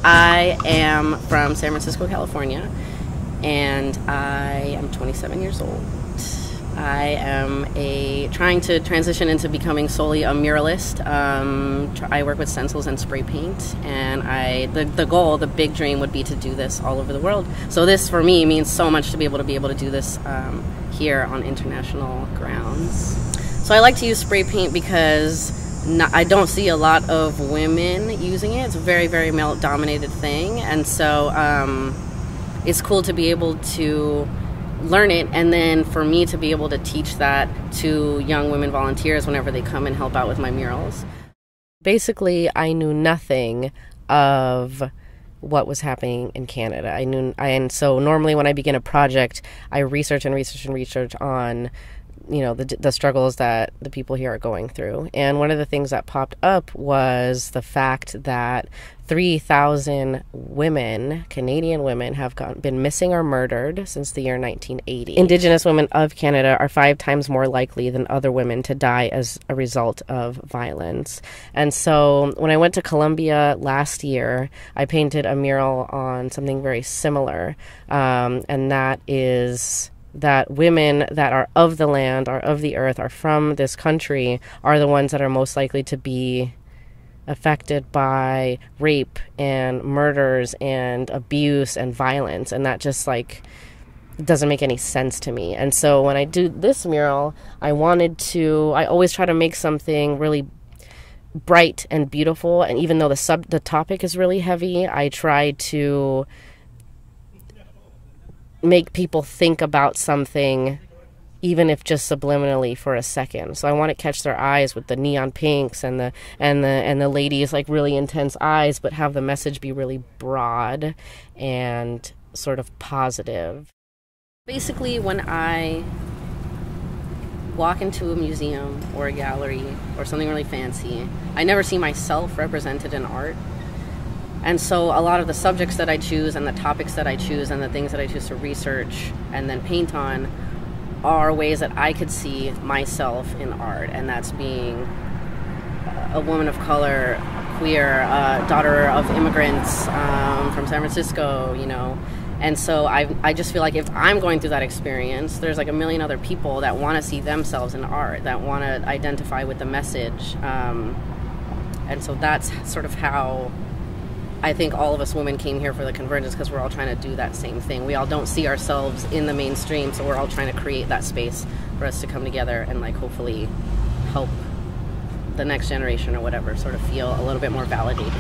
I am from San Francisco, California, and I am 27 years old. I am trying to transition into becoming solely a muralist. I work with stencils and spray paint, and the goal, the big dream would be to do this all over the world. So this, for me, means so much to be able to do this here on international grounds. So I like to use spray paint because I don't see a lot of women using it. It's a very, very male-dominated thing, and so it's cool to be able to learn it, and then for me to be able to teach that to young women volunteers whenever they come and help out with my murals. Basically, I knew nothing of what was happening in Canada. And so normally when I begin a project, I research on, you know, the struggles that the people here are going through. And one of the things that popped up was the fact that 3,000 women, Canadian women, have been missing or murdered since the year 1980. Indigenous women of Canada are 5 times more likely than other women to die as a result of violence. And so when I went to Colombia last year, I painted a mural on something very similar, and that is that women that are of the land, are of the earth, are from this country, are the ones that are most likely to be affected by rape and murders and abuse and violence. And that just, like, doesn't make any sense to me. And so when I do this mural, I always try to make something really bright and beautiful. And even though the topic is really heavy, I try to make people think about something, even if just subliminally for a second. So I want to catch their eyes with the neon pinks and the ladies' like really intense eyes, but have the message be really broad and sort of positive. Basically, when I walk into a museum or a gallery or something really fancy, I never see myself represented in art. And so a lot of the subjects that I choose and the topics that I choose and the things that I choose to research and then paint on are ways that I could see myself in art. And that's being a woman of color, queer, daughter of immigrants from San Francisco, you know. And so I just feel like if I'm going through that experience, there's like a million other people that want to see themselves in art, that want to identify with the message. And so that's sort of how I think all of us women came here for the convergence, because we're all trying to do that same thing. We all don't see ourselves in the mainstream, so we're all trying to create that space for us to come together and, like, hopefully help the next generation or whatever sort of feel a little bit more validated.